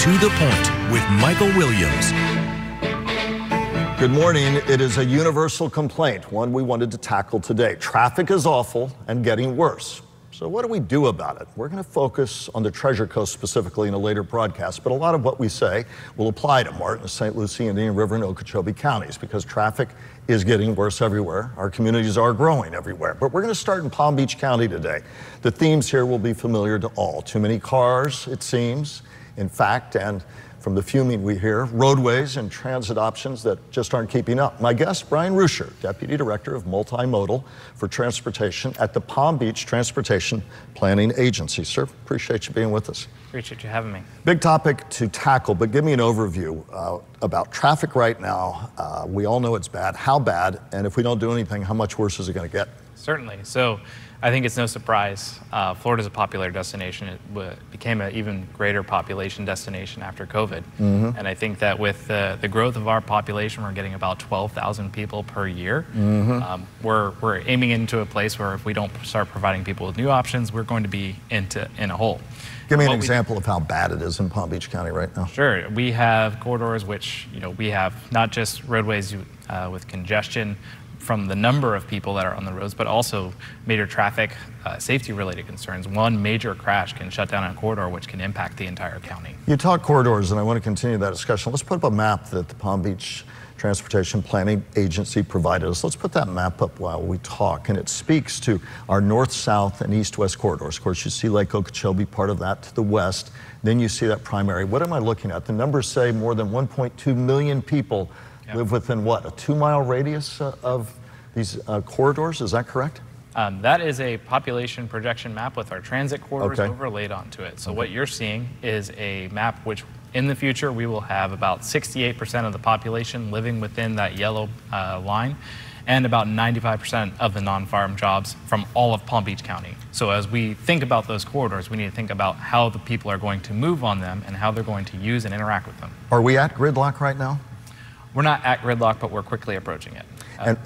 To the Point with Michael Williams. Good morning. It is a universal complaint, one we wanted to tackle today. Traffic is awful and getting worse. So what do we do about it? We're going to focus on the Treasure Coast specifically in a later broadcast, but a lot of what we say will apply to Martin, St. Lucie, Indian River, and Okeechobee counties because traffic is getting worse everywhere. Our communities are growing everywhere. But we're going to start in Palm Beach County today. The themes here will be familiar to all. Too many cars, it seems. In fact, and from the fuming we hear, roadways and transit options that just aren't keeping up. My guest, Brian Ruscher, Deputy Director of Multimodal for Transportation at the Palm Beach Transportation Planning Agency. Sir, appreciate you being with us. Appreciate you having me. Big topic to tackle, but give me an overview about traffic right now. We all know it's bad. How bad? And if we don't do anything, how much worse is it going to get? Certainly. So I think it's no surprise. Florida's a popular destination. It became an even greater population destination after COVID. And I think that with the growth of our population, we're getting about 12,000 people per year. We're aiming into a place where if we don't start providing people with new options, we're going to be in a hole. Give me an example of how bad it is in Palm Beach County right now. Sure. We have corridors which, we have not just roadways with congestion from the number of people that are on the roads, but also major traffic safety-related concerns. One major crash can shut down a corridor, which can impact the entire county. You talk corridors, and I want to continue that discussion. Let's put up a map that the Palm Beach Transportation Planning Agency provided us. Let's put that map up while we talk, and it speaks to our north-south and east-west corridors. Of course, you see Lake Okeechobee, part of that to the west. Then you see that primary. What am I looking at? The numbers say more than 1.2 million people live within what, a 2-mile radius of these corridors, is that correct? That is a population projection map with our transit corridors overlaid onto it. So what you're seeing is a map which in the future we will have about 68% of the population living within that yellow line and about 95% of the non-farm jobs from all of Palm Beach County. So as we think about those corridors, we need to think about how the people are going to move on them and how they're going to use and interact with them. Are we at gridlock right now? We're not at gridlock, but we're quickly approaching it.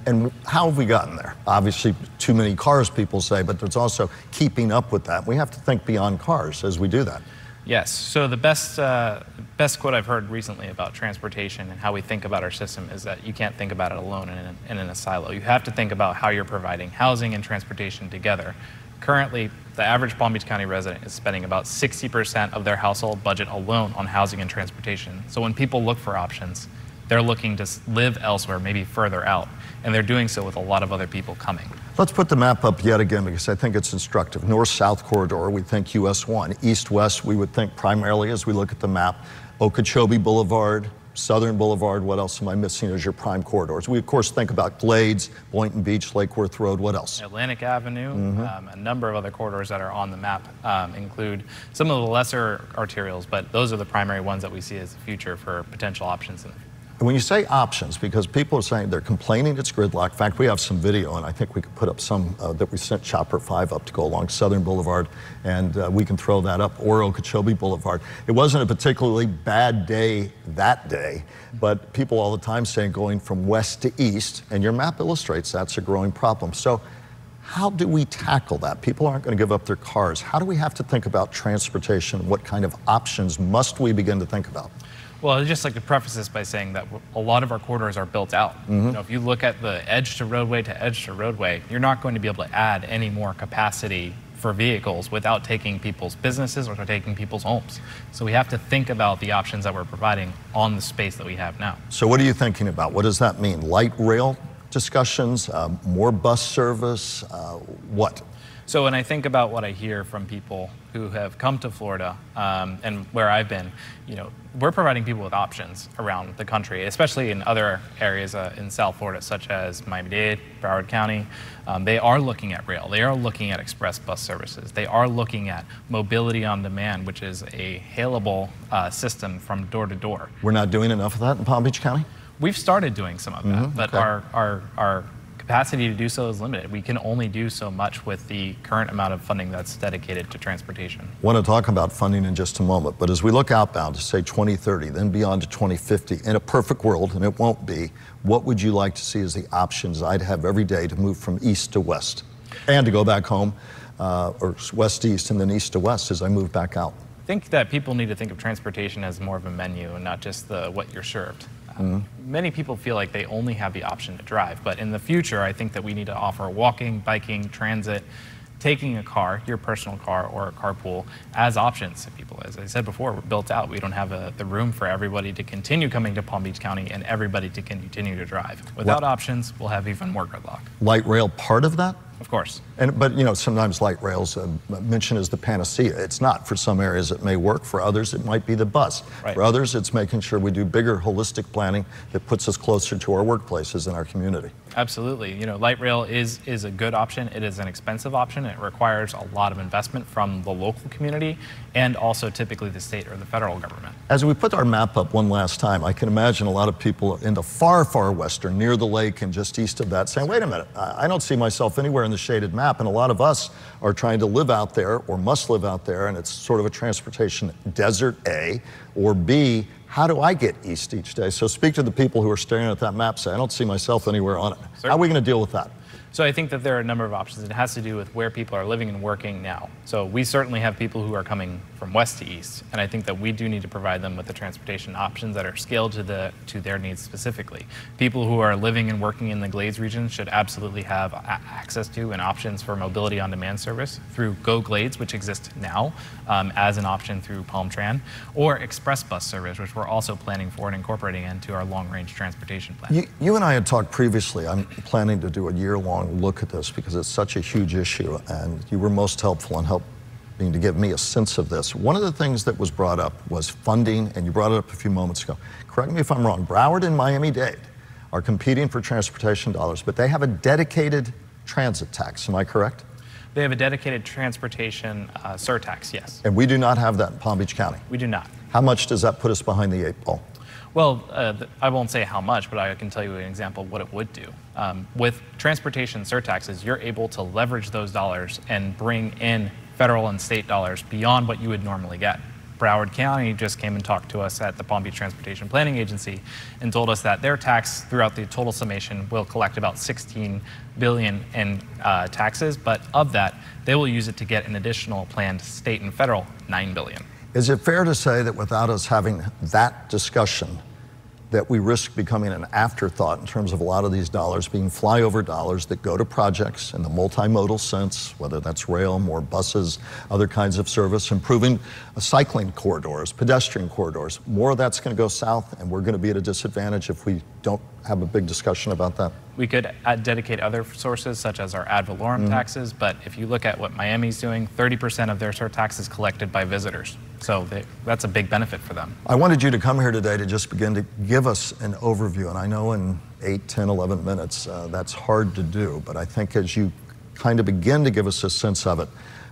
And how have we gotten there? Obviously, too many cars, people say, but there's also keeping up with that. We have to think beyond cars as we do that. Yes. So the best quote I've heard recently about transportation and how we think about our system is that you can't think about it alone and in a silo. You have to think about how you're providing housing and transportation together. Currently, the average Palm Beach County resident is spending about 60% of their household budget alone on housing and transportation. So when people look for options, they're looking to live elsewhere, maybe further out, and they're doing so with a lot of other people coming. Let's put the map up yet again because I think it's instructive. North-south corridor, we think US 1. East-west, we would think primarily as we look at the map, Okeechobee Boulevard, Southern Boulevard, what else am I missing as your prime corridors? We, of course, think about Glades, Boynton Beach, Lake Worth Road, what else? Atlantic Avenue, a number of other corridors that are on the map include some of the lesser arterials, but those are the primary ones that we see as the future for potential options in the future. When you say options, because people are saying they're complaining it's gridlock. In fact, we have some video, and I think we could put up some that we sent Chopper 5 up to go along Southern Boulevard, and we can throw that up, or Okeechobee Boulevard. It wasn't a particularly bad day that day, but people all the time saying going from west to east, and your map illustrates that's a growing problem. So how do we tackle that? People aren't going to give up their cars. How do we have to think about transportation? What kind of options must we begin to think about? Well, I'd just like to preface this by saying that a lot of our corridors are built out. If you look at the edge to roadway, you're not going to be able to add any more capacity for vehicles without taking people's businesses or taking people's homes. So we have to think about the options that we're providing on the space that we have now. So what are you thinking about? What does that mean? Light rail discussions, more bus service, what? So when I think about what I hear from people who have come to Florida and where I've been, we're providing people with options around the country, especially in other areas in South Florida, such as Miami-Dade, Broward County. They are looking at rail. They are looking at express bus services. They are looking at mobility on demand, which is a hailable system from door to door. We're not doing enough of that in Palm Beach County? We've started doing some of that, but our capacity to do so is limited. We can only do so much with the current amount of funding that's dedicated to transportation. I want to talk about funding in just a moment, but as we look outbound to say 2030, then beyond to 2050, in a perfect world, and it won't be, what would you like to see as the options I'd have every day to move from east to west and to go back home, or west to east and then east to west as I move back out? think that people need to think of transportation as more of a menu and not just what you're served. Many people feel like they only have the option to drive, but in the future, I think that we need to offer walking, biking, transit, taking a car, your personal car or a carpool, as options to people. As I said before, we're built out. We don't have the room for everybody to continue coming to Palm Beach County and everybody to continue to drive. Without options, we'll have even more gridlock. Light rail part of that? Of course. But you know, sometimes light rail's mentioned as the panacea. It's not. For some areas it may work. For others it might be the bus. Right. For others it's making sure we do bigger holistic planning that puts us closer to our workplaces and our community. Absolutely. You know, light rail is a good option. It is an expensive option. It requires a lot of investment from the local community and also typically the state or the federal government. As we put our map up one last time, I can imagine a lot of people in the far, far western, near the lake and just east of that, saying, wait a minute, I don't see myself anywhere in the shaded map. And a lot of us are trying to live out there or must live out there, and it's sort of a transportation desert, A, or B, how do I get east each day? So speak to the people who are staring at that map, say, I don't see myself anywhere on it. Certainly. How are we going to deal with that? So I think that there are a number of options. It has to do with where people are living and working now. So we certainly have people who are coming from west to east, and I think that we do need to provide them with the transportation options that are scaled to their needs specifically. People who are living and working in the Glades region should absolutely have access to and options for mobility on demand service through Go Glades, which exists now as an option through Palm Tran, or express bus service, which we're also planning for and incorporating into our long-range transportation plan. You and I had talked previously. I'm planning to do a year-long look at this because it's such a huge issue, and you were most helpful in helping to give me a sense of this. One of the things that was brought up was funding, and you brought it up a few moments ago. Correct me if I'm wrong. Broward and Miami-Dade are competing for transportation dollars, but they have a dedicated transit tax. Am I correct? They have a dedicated transportation surtax, yes. And we do not have that in Palm Beach County. We do not. How much does that put us behind the 8 ball? Well, I won't say how much, but I can tell you an example of what it would do. With transportation surtaxes, you're able to leverage those dollars and bring in federal and state dollars beyond what you would normally get. Broward County just came and talked to us at the Palm Beach Transportation Planning Agency and told us that their tax throughout the total summation will collect about $16 billion in taxes, but of that, they will use it to get an additional planned state and federal $9 billion. Is it fair to say that without us having that discussion, that we risk becoming an afterthought in terms of a lot of these dollars being flyover dollars that go to projects in the multimodal sense, whether that's rail, more buses, other kinds of service, improving cycling corridors, pedestrian corridors. More of that's going to go south, and we're going to be at a disadvantage if we don't have a big discussion about that? We could dedicate other sources, such as our ad valorem taxes, but if you look at what Miami's doing, 30% of their surtax is collected by visitors. So that's a big benefit for them. I wanted you to come here today to just begin to give us an overview, and I know in 8, 10, 11 minutes that's hard to do, but I think as you kind of begin to give us a sense of it,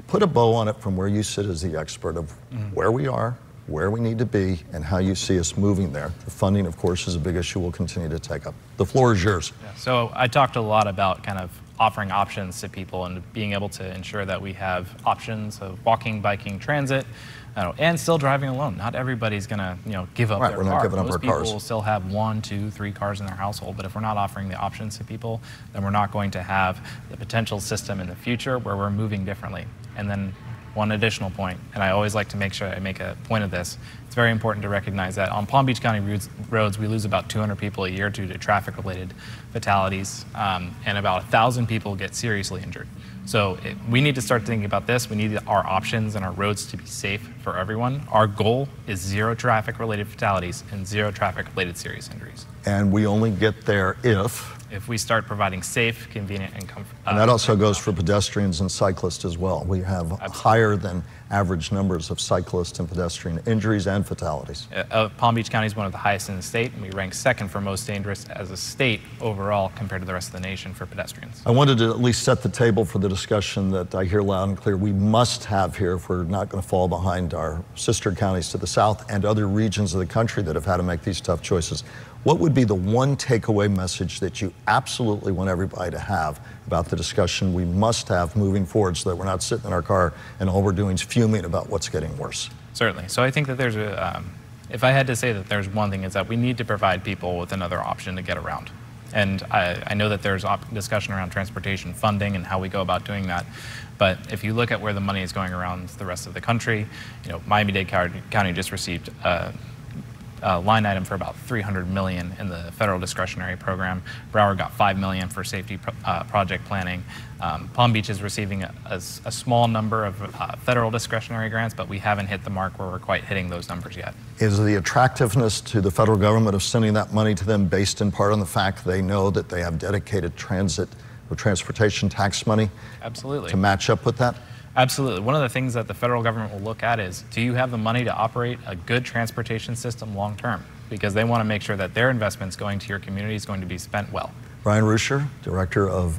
put a bow on it from where you sit as the expert of where we are, where we need to be, and how you see us moving there. The funding, of course, is a big issue we'll continue to take up. The floor is yours. Yeah, so I talked a lot about kind of offering options to people and being able to ensure that we have options of walking, biking, transit, and still driving alone. Not everybody's going to, give up their car. We're not giving up our cars. Most people will still have 1, 2, 3 cars in their household, but if we're not offering the options to people, then we're not going to have the potential system in the future where we're moving differently. And then one additional point, and I always like to make sure I make a point of this, it's very important to recognize that on Palm Beach County roads, we lose about 200 people a year due to traffic-related fatalities, and about 1,000 people get seriously injured. So we need to start thinking about this. We need our options and our roads to be safe for everyone. Our goal is 0 traffic-related fatalities and 0 traffic-related serious injuries. And we only get there if we start providing safe, convenient, and comfortable. And that also goes for pedestrians and cyclists as well. We have higher than average numbers of cyclist and pedestrian injuries and fatalities. Palm Beach County is one of the highest in the state, and we rank 2nd for most dangerous as a state overall compared to the rest of the nation for pedestrians. I wanted to at least set the table for the discussion that I hear loud and clear we must have here if we're not going to fall behind our sister counties to the south and other regions of the country that have had to make these tough choices. What would be the one takeaway message that you absolutely want everybody to have about the discussion we must have moving forward so that we're not sitting in our car and all we're doing is fuming about what's getting worse? Certainly. So I think that there's if I had to say that there's one thing, is that we need to provide people with another option to get around. And I know that there's discussion around transportation funding and how we go about doing that. But if you look at where the money is going around the rest of the country, Miami-Dade County just received a line item for about $300 million in the federal discretionary program. Broward got $5 million for safety project planning. Palm Beach is receiving a small number of federal discretionary grants, but we haven't hit the mark where we're quite hitting those numbers yet. Is the attractiveness to the federal government of sending that money to them based in part on the fact they know that they have dedicated transit or transportation tax money? Absolutely. To match up with that? Absolutely. One of the things that the federal government will look at is, do you have the money to operate a good transportation system long term? Because they want to make sure that their investments going to your community is going to be spent well. Brian Ruscher,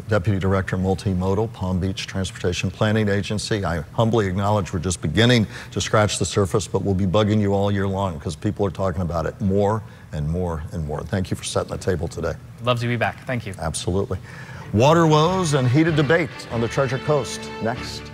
Deputy Director Multimodal, Palm Beach Transportation Planning Agency. I humbly acknowledge we're just beginning to scratch the surface, but we'll be bugging you all year long because people are talking about it more and more and more. Thank you for setting the table today. Love to be back. Thank you. Absolutely. Water woes and heated debate on the Treasure Coast. Next.